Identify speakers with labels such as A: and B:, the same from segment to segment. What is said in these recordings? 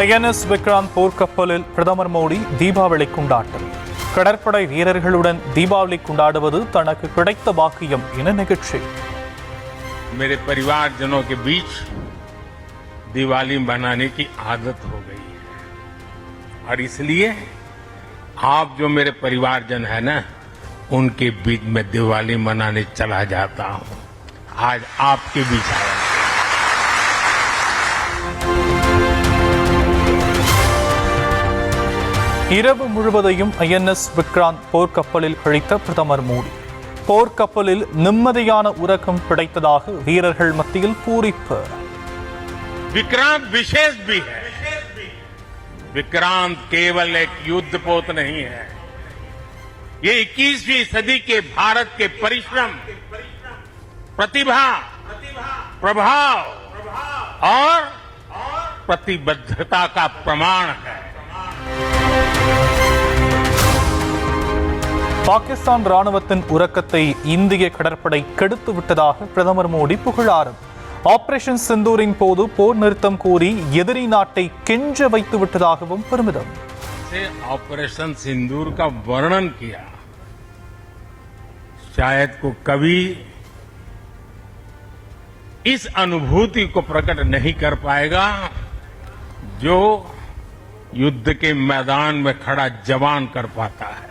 A: INS Vikrant போர்க்கப்பலில் பிரதமர் மோடி தீபாவளி கொண்டாட்டம். கடற்படை வீரர்களுடன் தீபாவளி கொண்டாடுவது தனக்கு கிடைத்த பாக்கியம் என நிகழ்ச்சி.
B: मेरे परिवारजनों के बीच दिवाली मनाने की आदत हो गई है और इसलिए आप जो मेरे परिवारजन है ना, उनके बीच में दिवाली मनाने चला जाता हूं. आज आपके बीच आया.
A: இரவு முழுவதையும் ஐஎன்எஸ் விக்ராந்த் போர்க்கப்பலில் கழித்த பிரதமர் மோடி. போர்க்கப்பலில் நிம்மதியான உறக்கம் கிடைத்ததாக வீரர்கள் மத்தியில் பூரிப்பு.
B: विक्रांत विशेष भी है. विक्रांत केवल एक युद्धपोत नहीं है. ये 21वीं सदी के भारत के परिश्रम, प्रतिभा, प्रभाव और प्रतिबद्धता का प्रमाण है.
A: பாகிஸ்தான் ராணுவத்தின் உறக்கத்தை இந்திய கடற்படை கெடுத்து விட்டதாக பிரதமர் மோடி புகழாரம். ஆபரேஷன் சிந்தூரின் போது போர் நிறுத்தம் கோரி எதிரி நாட்டை கெஞ்ச வைத்து விட்டதாகவும் பெருமிதம்.
B: ऑपरेशन सिंदूर का वर्णन किया. शायद को कभी इस अनुभूति को प्रकट नहीं कर पाएगा जो युद्ध के मैदान में खड़ा जवान कर पाता है.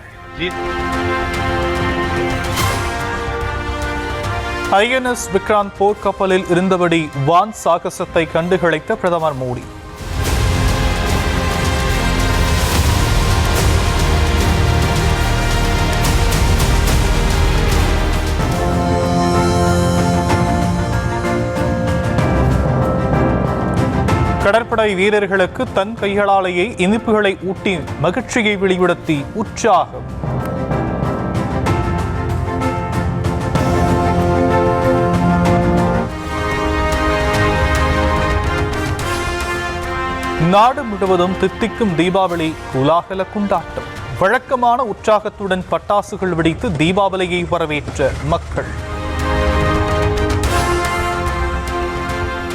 A: ஐஎன்எஸ் விக்ராந்த் போர்க்கப்பலில் இருந்தபடி வான் சாகசத்தை கண்டுகளித்த பிரதமர் மோடி. கடற்படை வீரர்களுக்கு தன் கைகளாலேயே இனிப்புகளை ஊட்டி மகிழ்ச்சியை வெளிப்படுத்தி உற்சாகம். நாடு முழுவதும் தித்திக்கும் தீபாவளி கோலாகல கொண்டாட்டம். வழக்கமான உற்சாகத்துடன் பட்டாசுகள் வெடித்து தீபாவளியை வரவேற்ற மக்கள்.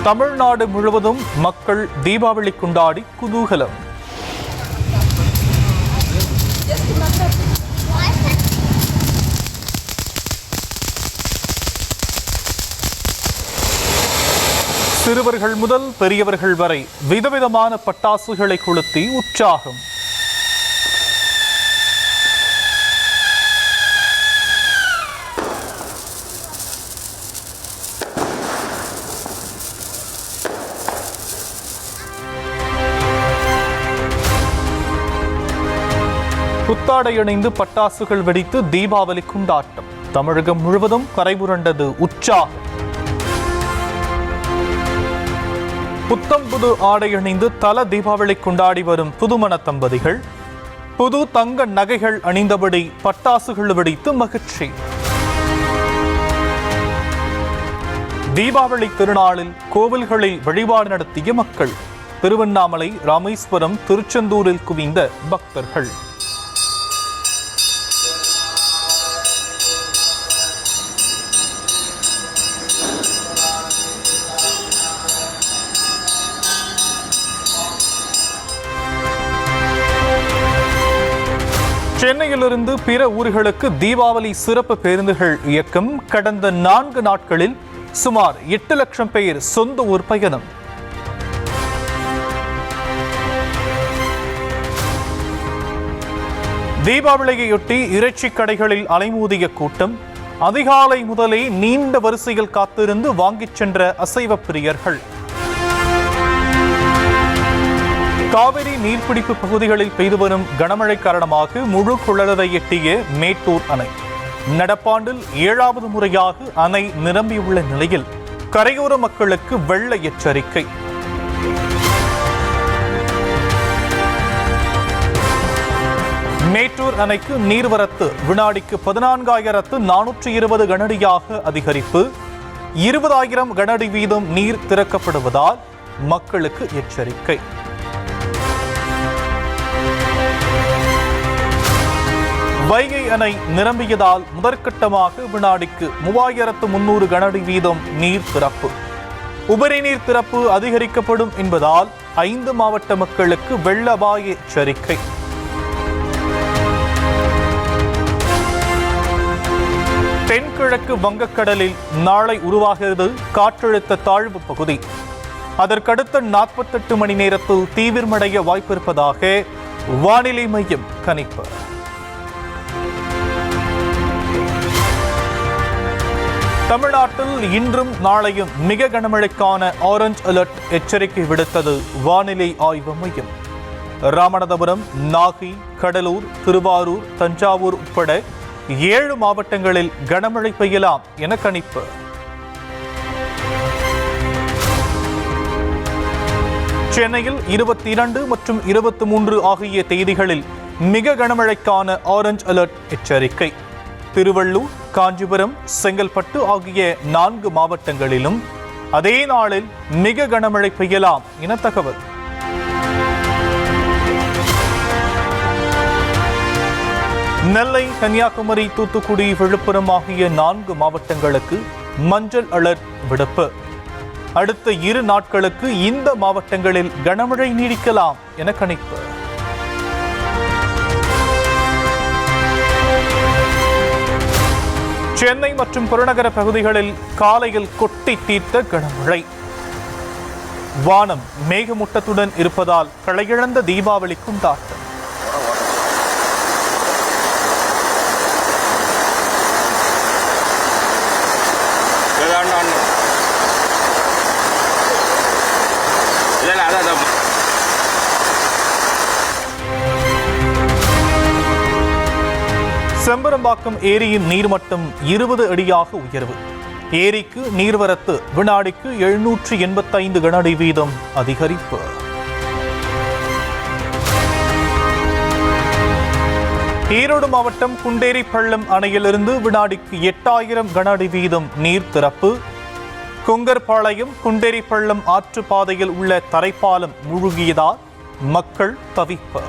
A: தமிழ்நாடு முழுவதும் மக்கள் தீபாவளி கொண்டாடி குதூகலம். சிறுவர்கள் முதல் பெரியவர்கள் வரை விதவிதமான பட்டாசுகளை கொளுத்தி உற்சாகம். புத்தாடை அணிந்து பட்டாசுகள் வெடித்து தீபாவளி கொண்டாட்டம். தமிழகம் முழுவதும் கரைபுரண்டது உற்சாகம். புத்தம் புது ஆடை அணிந்து தல தீபாவளி கொண்டாடி வரும் புதுமண தம்பதிகள் புது தங்க நகைகள் அணிந்தபடி பட்டாசுகள் வெடித்து மகிழ்ச்சி. தீபாவளி திருநாளில் கோவில்களில் வழிபாடு நடத்திய மக்கள். திருவண்ணாமலை, ராமேஸ்வரம், திருச்செந்தூரில் குவிந்த பக்தர்கள். சென்னையிலிருந்து பிற ஊர்களுக்கு தீபாவளி சிறப்பு பேருந்துகள் இயக்கம். கடந்த 4 நாட்களில் சுமார் 8 லட்சம் பேர் சொந்த ஊர் பயணம். தீபாவளியையொட்டி இறைச்சி கடைகளில் அலைமோதிய கூட்டம். அதிகாலை முதலே நீண்ட வரிசையில் காத்திருந்து வாங்கிச் சென்ற அசைவ பிரியர்கள். காவிரி நீர்பிடிப்பு பகுதிகளில் பெய்து வரும் கனமழை காரணமாக முழு கொள்ளளவை எட்டிய மேட்டூர் அணை. நடப்பாண்டில் 7வது முறையாக அணை நிரம்பியுள்ள நிலையில் கரையோர மக்களுக்கு வெள்ள எச்சரிக்கை. மேட்டூர் அணைக்கு நீர்வரத்து வினாடிக்கு 14,420 கனஅடியாக அதிகரிப்பு. 20,000 கனஅடி வீதம் நீர் திறக்கப்படுவதால் மக்களுக்கு எச்சரிக்கை. வைகை அணை நிரம்பியதால் முதற்கட்டமாக வினாடிக்கு 3,300 கனஅடி வீதம் நீர் திறப்பு. உபரி நீர் திறப்பு அதிகரிக்கப்படும் என்பதால் 5 மாவட்ட மக்களுக்கு வெள்ள அபாய எச்சரிக்கை. தென்கிழக்கு வங்கக்கடலில் நாளை உருவாகிறது காற்றழுத்த தாழ்வு பகுதி. அதற்கடுத்த 48 மணி நேரத்தில் தீவிரமடைய வாய்ப்பிருப்பதாக வானிலை மையம் கணிப்பு. தமிழ்நாட்டில் இன்றும் நாளையும் மிக கனமழைக்கான ஆரஞ்ச் அலர்ட் எச்சரிக்கை விடுத்தது வானிலை ஆய்வு மையம். ராமநாதபுரம், நாகை, கடலூர், திருவாரூர், தஞ்சாவூர் உட்பட 7 மாவட்டங்களில் கனமழை பெய்யலாம் என கணிப்பு. சென்னையில் 22 மற்றும் 23 ஆகிய தேதிகளில் மிக கனமழைக்கான ஆரஞ்ச் அலர்ட் எச்சரிக்கை. திருவள்ளூர், காஞ்சிபுரம், செங்கல்பட்டு ஆகிய 4 மாவட்டங்களிலும் அதே நாளில் மிக கனமழை பெய்யலாம் என தகவல். நெல்லை, கன்னியாகுமரி, தூத்துக்குடி, விழுப்புரம் ஆகிய 4 மாவட்டங்களுக்கு மஞ்சள் அலர்ட் விடுப்பு. அடுத்த 2 நாட்களுக்கு இந்த மாவட்டங்களில் கனமழை நீடிக்கலாம் என கணிப்பு. சென்னை மற்றும் புறநகர பகுதிகளில் காலையில் கொட்டி தீர்த்த கனமழை. வானம் மேகமூட்டத்துடன் இருப்பதால் களையிழந்த தீபாவளி கொண்டாட்டம். செம்பரம்பாக்கம் ஏரியின் நீர்மட்டம் 20 அடியாக உயர்வு. ஏரிக்கு நீர்வரத்து வினாடிக்கு 785 கன அடி வீதம் அதிகரிப்பு. ஈரோடு மாவட்டம் குண்டேரி பள்ளம் அணையிலிருந்து வினாடிக்கு 8000 கன அடி வீதம் நீர் திறப்பு. கொங்கர்பாளையம் குண்டேரி பள்ளம் ஆற்று பாதையில் உள்ள தரைப்பாலம் மூழ்கியதால் மக்கள் தவிப்பு.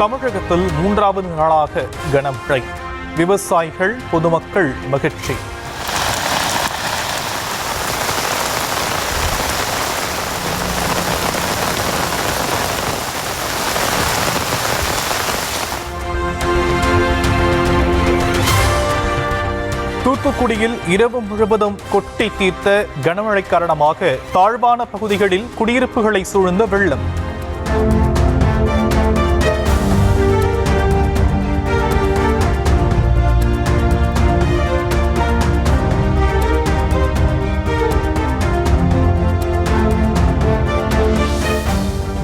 A: தமிழகத்தில் 3வது நாளாக கனமழை. விவசாயிகள், பொதுமக்கள் மகிழ்ச்சி. தூத்துக்குடியில் இரவு முழுவதும் கொட்டி தீர்த்த கனமழை காரணமாக தாழ்வான பகுதிகளில் குடியிருப்புகளை சூழ்ந்த வெள்ளம்.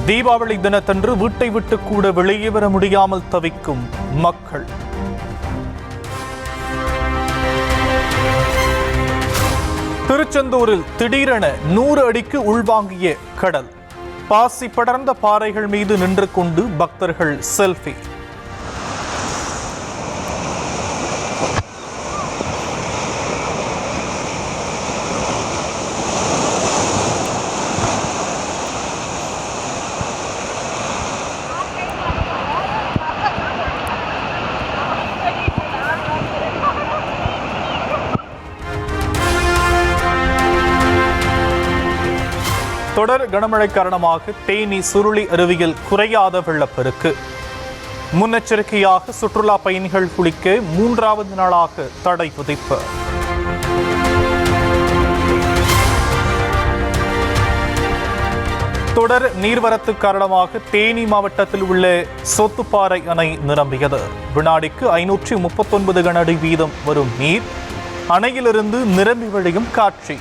A: தீபாவளி தினத்தன்று வீட்டை விட்டு கூட வெளியே வர முடியாமல் தவிக்கும் மக்கள். திருச்செந்தூரில் திடீரென 100 அடிக்கு உள்வாங்கிய கடல். பாசி படர்ந்த பாறைகள் மீது நின்று கொண்டு பக்தர்கள் செல்ஃபி. தொடர் கனமழை காரணமாக தேனி சுருளி அருவியில் குறையாத வெள்ளப்பெருக்கு. முன்னெச்சரிக்கையாக சுற்றுலா பயணிகள் குளிக்க 3வது நாளாக தடை விதிப்பு. தொடர் நீர்வரத்து காரணமாக தேனி மாவட்டத்தில் உள்ள சொத்துப்பாறை அணை நிரம்பியது. வினாடிக்கு 539 கன அடி வீதம் வரும் நீர் அணையிலிருந்து நிரம்பி வழியும் காட்சி.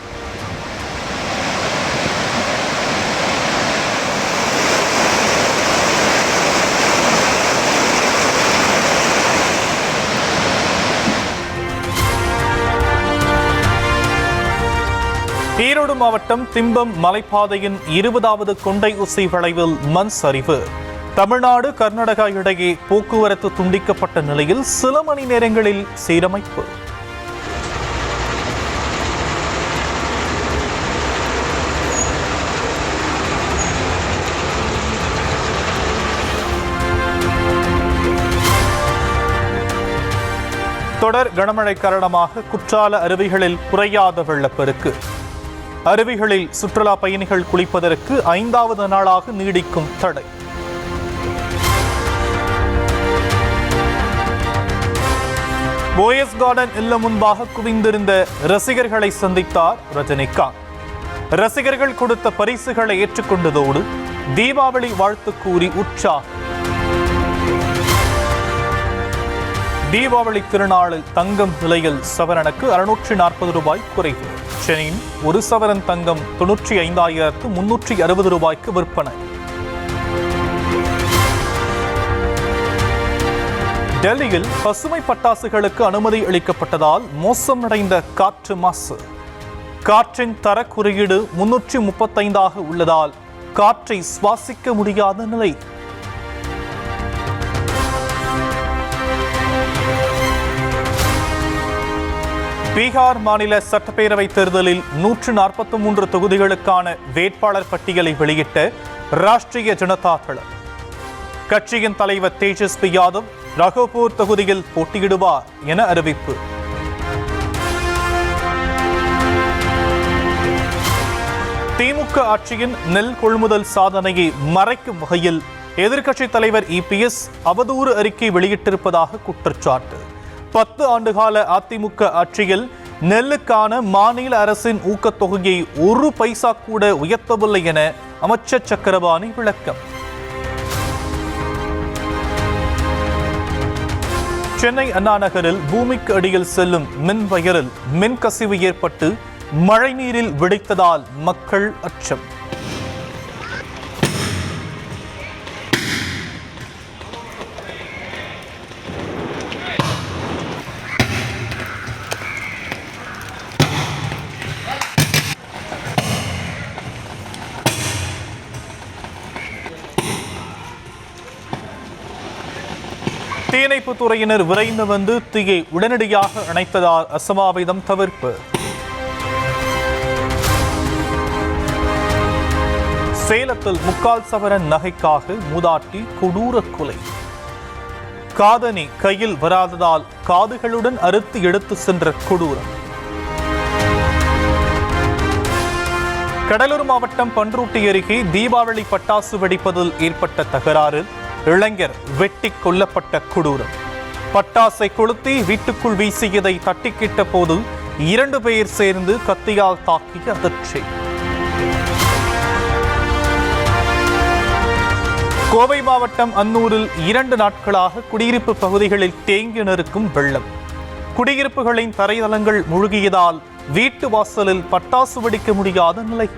A: ஈரோடு மாவட்டம் திம்பம் மலைப்பாதையின் 20வது கொண்டை உசி வளைவில் மண் சரிவு. தமிழ்நாடு கர்நாடகா இடையே போக்குவரத்து துண்டிக்கப்பட்ட நிலையில் சில மணி நேரங்களில் சீரமைப்பு. தொடர் கனமழை காரணமாக குற்றால அருவிகளில் குறையாத வெள்ளப்பெருக்கு. அருவிகளில் சுற்றுலா பயணிகள் குளிப்பதற்கு 5வது நாளாக நீடிக்கும் தடை. போயஸ் கார்டன் இல்லம் முன்பாக குவிந்திருந்த ரசிகர்களை சந்தித்தார் ரஜினிகாந்த். ரசிகர்கள் கொடுத்த பரிசுகளை ஏற்றுக்கொண்டதோடு தீபாவளி வாழ்த்து கூறி உற்சாகம். தீபாவளி திருநாளில் தங்கம் விலையில் சவரனுக்கு 640 ரூபாய் குறைவு. சென்னையில் ஒரு சவரன் தங்கம் 95,360 ரூபாய்க்கு விற்பனை. டெல்லியில் பசுமை பட்டாசுகளுக்கு அனுமதி அளிக்கப்பட்டதால் மோசமடைந்த காற்று மாசு. காற்றின் தர குறியீடு 335 உள்ளதால் காற்றை சுவாசிக்க முடியாத நிலை. பீகார் மாநில சட்டப்பேரவை தேர்தலில் 143 தொகுதிகளுக்கான வேட்பாளர் பட்டியலை வெளியிட்ட ராஷ்டிரிய ஜனதா தளம். கட்சியின் தலைவர் தேஜஸ்வி யாதவ் ரகோபூர் தொகுதியில் போட்டியிடுவார் என அறிவிப்பு. திமுக ஆட்சியின் நெல் கொள்முதல் சாதனையை மறைக்கும் வகையில் எதிர்க்கட்சித் தலைவர் இபிஎஸ் அவதூறு அறிக்கை வெளியிட்டிருப்பதாக குற்றச்சாட்டு. 10 ஆண்டுகால அதிமுக ஆட்சியில் நெல்லுக்கான மாநில அரசின் ஊக்கத்தொகையை 1 பைசா கூட உயர்த்தவில்லை என அமைச்சர் சக்கரபாணி விளக்கம். சென்னை அண்ணா நகரில் பூமிக்கு அடியில் செல்லும் மின் வயரில் மின் கசிவு ஏற்பட்டு மழைநீரில் வெடித்ததால் மக்கள் அச்சம். தீயணைப்புத் துறையினர் விரைந்து வந்து தீயை உடனடியாக அணைத்ததால் அசம்பாவிதம் தவிர்ப்பு. சேலத்தில் 3/4 சவரன் நகைக்காக மூதாட்டி கொடூர கொலை. காதணி கையில் வராததால் காதுகளுடன் அறுத்து எடுத்து சென்ற கொடூரம். கடலூர் மாவட்டம் பன்ருட்டி அருகே தீபாவளி பட்டாசு வெடிப்பதில் ஏற்பட்ட தகராறில் இளைஞர் வெட்டி கொல்லப்பட்ட கொடூரம். பட்டாசை கொளுத்தி வீட்டுக்குள் வீசியதை தட்டிக்கிட்ட போது 2 பேர் சேர்ந்து கத்தியால் தாக்கிய அதிர்ச்சி. கோவை மாவட்டம் அன்னூரில் 2 நாட்களாக குடியிருப்பு பகுதிகளில் தேங்கி நிற்கும் வெள்ளம். குடியிருப்புகளின் தரைதளங்கள் முழுகியதால் வீட்டு வாசலில் பட்டாசு வெடிக்க முடியாத நிலை.